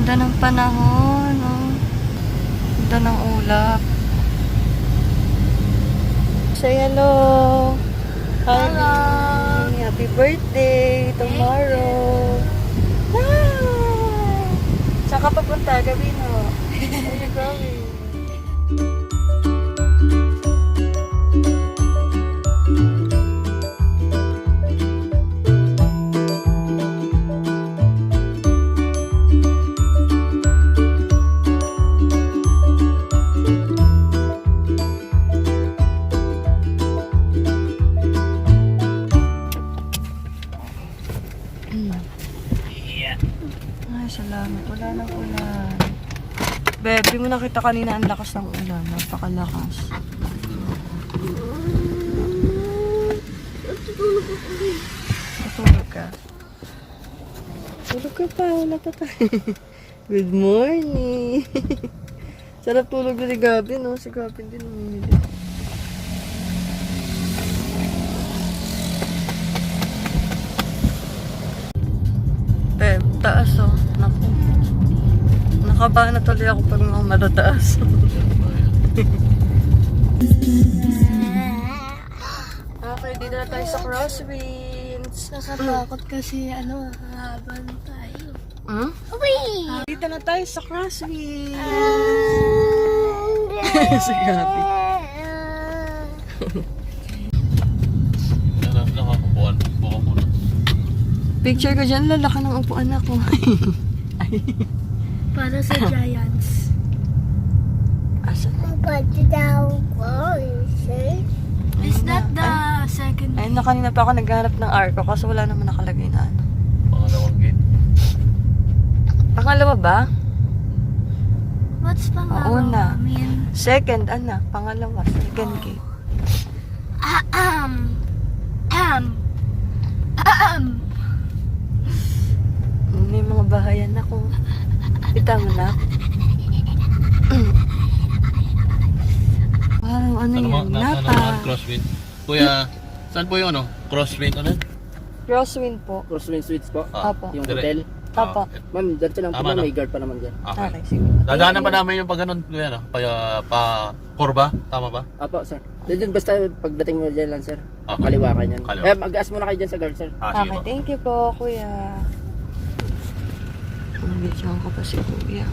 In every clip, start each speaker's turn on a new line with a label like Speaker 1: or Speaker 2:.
Speaker 1: Ganda ng panahon, oh. Ganda ng ulap. Say hello.
Speaker 2: Hello.
Speaker 1: Happy birthday tomorrow. Ah! Saan ka papunta? Gabi no? Where are you going? Ay, salamat. Wala nang ulan. Bebe, mo nakita kanina ang lakas ng ulan. Napakalakas. Tutulog ka. Tulog ka pa. Wala pa tayo. Good morning. Sarap tulog na si Gabi, no? Si Gabi din umili. Taas, oh. Naku. Nakabahan na tuloy ako pag mga matataas. Okay, dito na tayo sa Crosswinds.
Speaker 2: Nakatakot kasi hahaban tayo.
Speaker 1: Hmm?
Speaker 2: Uy!
Speaker 1: Dito na tayo sa Crosswinds. Si Gabi.
Speaker 3: Nakakapuan. Buka muna.
Speaker 1: Picture ko dyan, lalaki ng upuan ako.
Speaker 2: Para sa Giants.
Speaker 1: Asa?
Speaker 2: Is that the second?
Speaker 1: Ayun na, kanina pa ako naghanap ng arko kasi wala naman nakalagay na ano.
Speaker 3: Pangalawang gate.
Speaker 1: Pangalawa ba?
Speaker 2: What's pangalawa?
Speaker 1: Una.
Speaker 2: I mean,
Speaker 1: Second, ano? Pangalawa, second gate. May mga bahayan ako. Kita mo na? Parang ano yan?
Speaker 3: Nasaan
Speaker 1: Napa.
Speaker 3: naman crosswind? Kuya, saan po yung crosswind? Ano?
Speaker 1: Crosswind po.
Speaker 4: Crosswind Suites po.
Speaker 1: Apo.
Speaker 4: Yung
Speaker 3: Dire-
Speaker 4: hotel.
Speaker 1: Apo.
Speaker 4: Ma'am, dito lang po
Speaker 3: Tama
Speaker 4: ma'am,
Speaker 3: na.
Speaker 4: may guard pa naman dyan.
Speaker 3: Okay.
Speaker 1: Okay, sige.
Speaker 3: Dadaanan pa namin yung pag ganun, kuya, no? Pa kurba? Tama ba?
Speaker 4: Apo, sir. Diyan basta pagdating mo dyan lang, sir.
Speaker 3: Okay.
Speaker 4: Kaliwa ka niyan.
Speaker 3: Kaliwa.
Speaker 4: Mag-aas muna kayo dyan sa guard, sir.
Speaker 3: Sige
Speaker 1: Okay,
Speaker 3: po.
Speaker 1: thank you po, kuya. Nabidyoan ko pa si kuya.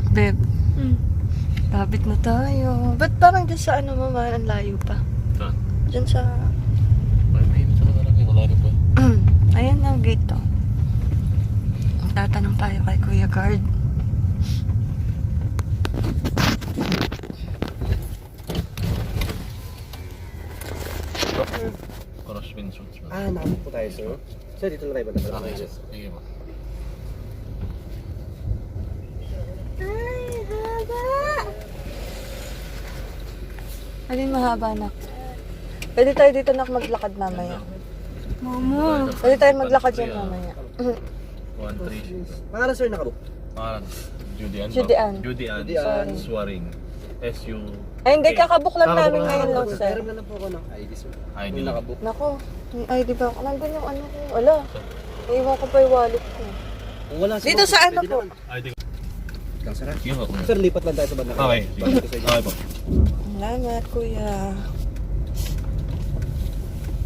Speaker 1: Beb, lapit na tayo. Ba't parang dyan sa ano mama, ang layo pa?
Speaker 3: Saan?
Speaker 1: Dyan sa...
Speaker 3: May minutes na lang. Wala rin po.
Speaker 1: Ayan na ang gate to. Tatanong tayo kay Kuya Guard.
Speaker 3: Crosswind suits.
Speaker 4: Nakapit po tayo, sir. Sir, dito na tayo ba?
Speaker 3: Okay, sir. Sige po.
Speaker 1: Alin mahaba na? Pwede tayo dito na maglakad mamaya.
Speaker 2: Momo.
Speaker 1: Pwede tayo maglakad dyan mamaya.
Speaker 3: 1-3.
Speaker 4: Pangalan, sir, nakabook.
Speaker 3: Pangalan? Judy Ann.
Speaker 1: Judy Ann.
Speaker 3: Judy Ann.
Speaker 1: Sorry.
Speaker 3: Swaring. S-U...
Speaker 1: Ay, hindi. Kakabook lang namin ngayon lang, sir.
Speaker 4: Meron na lang po ako ng ID, sir.
Speaker 3: ID
Speaker 4: Yung
Speaker 3: lang.
Speaker 4: nakabook.
Speaker 1: Nako, may ID ba ako? Nandun yung ano ko. Wala. Naiwan ko pa yung wallet ko.
Speaker 4: Kung wala, sir,
Speaker 1: Dito sa ano
Speaker 4: pwede
Speaker 1: po?
Speaker 4: naman.
Speaker 3: ID ko.
Speaker 4: Lang, sir.
Speaker 3: Sige po. kuya.
Speaker 4: Sir, lipat lang tayo sa banda.
Speaker 3: Okay.
Speaker 4: Balik ko sa inyo.
Speaker 3: Okay po.
Speaker 1: Salamat, kuya.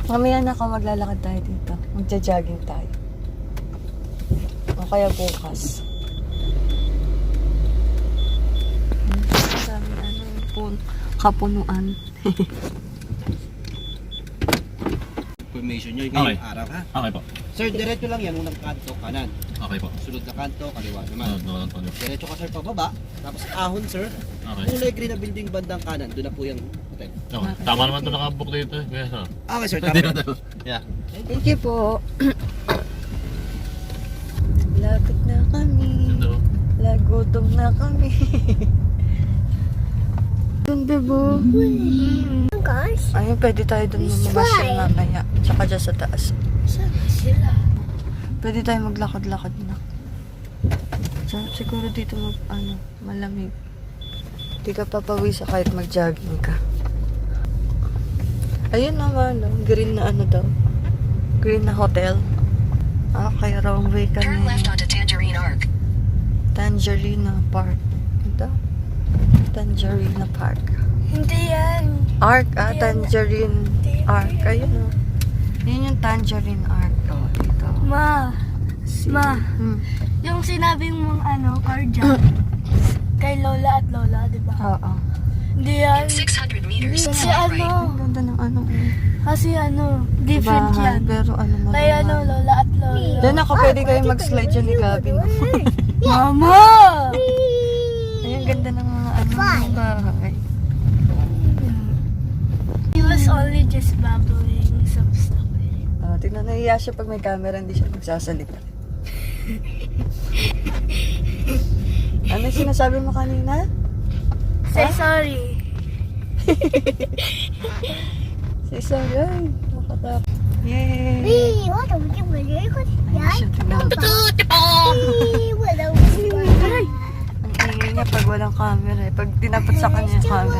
Speaker 1: Mamaya na ako maglalakad tayo dito. Magja-jogging tayo. O kaya bukas. Sabi kapunuan.
Speaker 4: Information nyo,
Speaker 3: Okay.
Speaker 4: ngayong araw ha.
Speaker 3: Okay po.
Speaker 4: Sir, diretso lang yan. Unang kanto, kanan.
Speaker 3: Okay po.
Speaker 4: Sunod na kanto, kaliwa naman.
Speaker 3: Antonio.
Speaker 4: Diretso ka, sir, pababa. Tapos ahon, sir.
Speaker 3: Okay.
Speaker 4: Kulay green na building bandang kanan. Doon na po yung hotel.
Speaker 3: Okay. Tama naman ito nakabook dito. Kuya, sir.
Speaker 4: Okay, sir.
Speaker 3: Hindi
Speaker 4: Tama.
Speaker 3: na. Yeah.
Speaker 1: Thank you po. Lapit na kami.
Speaker 3: Ito.
Speaker 1: Lagutom na kami. Doon, bebo.
Speaker 2: Gosh.
Speaker 1: Ayun, pwede tayo doon mamasyal mamaya. Tsaka dyan sa taas.
Speaker 2: Saan sila?
Speaker 1: Pwede tayo maglakad-lakad na. So, siguro dito malamig. Hindi ka papawisa kahit mag-jogging ka. Ayun naman, no? Green na ano daw. Green na hotel. Okay, wrong way kami.
Speaker 5: Turn left onto Tangerine Arc.
Speaker 1: Tangerina Park. Ito? Tangerina Park.
Speaker 2: Hindi yan.
Speaker 1: Arc, Tangerine Arc. Ayun o. Yun yung Tangerine Arc. Oh, dito.
Speaker 2: Ma. Ma.
Speaker 1: Hmm.
Speaker 2: Yung sinabi mong car dyan. Kay Lola at Lola, di ba?
Speaker 1: Oo.
Speaker 2: Hindi yan.
Speaker 5: 600 meters.
Speaker 2: Kasi
Speaker 5: Turn right.
Speaker 1: Ang ganda ng
Speaker 2: Kasi different
Speaker 1: bahay,
Speaker 2: yan.
Speaker 1: pero
Speaker 2: Kay
Speaker 1: naman.
Speaker 2: Lola at Lola.
Speaker 1: Diyan ako pwede kayo mag-slide dyan ni Gabby.
Speaker 2: Mama!
Speaker 1: Ay, ang ganda ng mga mga bahay.
Speaker 2: He was only just babbling some stuff.
Speaker 1: Oh, tignan, nahiya siya pag may camera, hindi siya magsasalita. Ano yung sinasabi mo kanina?
Speaker 2: Say sorry.
Speaker 1: Say sorry. Ay, nakatakot. Yay! Ay, siya, tignan mo. Ang ingay niya pag walang camera eh. Pag tinapat sa kanya yung camera.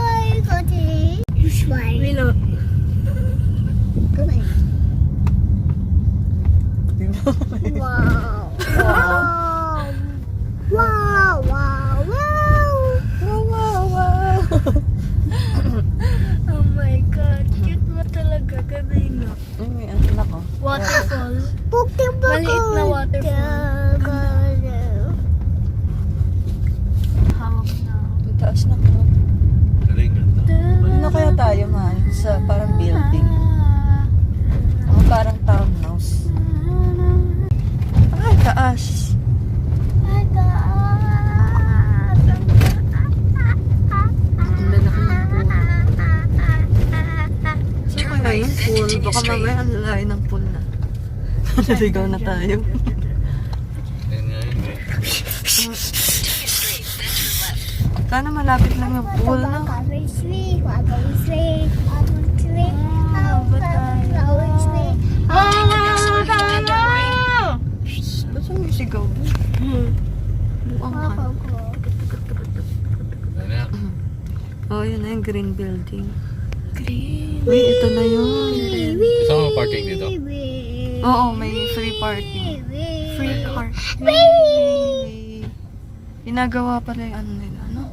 Speaker 2: We know.
Speaker 1: Wow, wow.
Speaker 2: Oh my God. Cute mo talaga. Gabi no.
Speaker 1: Ay, may anak ko.
Speaker 2: Waterfall. Maliit na waterfall. Hawak na.
Speaker 1: Ang taas na ko.
Speaker 3: Galing, ganda.
Speaker 1: Ano kaya tayo, man? Sa parang building. O parang townhouse. Ay, taas. Ang lalaki ng pool. Saan kaya yung pool? Baka mamaya ang lalaki ng pool na. Naligaw na tayo.
Speaker 3: Yan nga yun eh.
Speaker 5: Take it straight, then turn left.
Speaker 1: Sana malapit lang yung pool, no? Ba't sumisigaw? Buang ka.
Speaker 3: Yan na.
Speaker 1: Oh, yun na yung green building.
Speaker 2: Green.
Speaker 1: Uy, ito na yun.
Speaker 3: Kasama mo parking dito?
Speaker 1: Oo, may free parking.
Speaker 2: Free car.
Speaker 1: May ginagawa pala yung ano nila, no?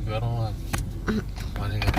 Speaker 3: Pero nga. Mali nga.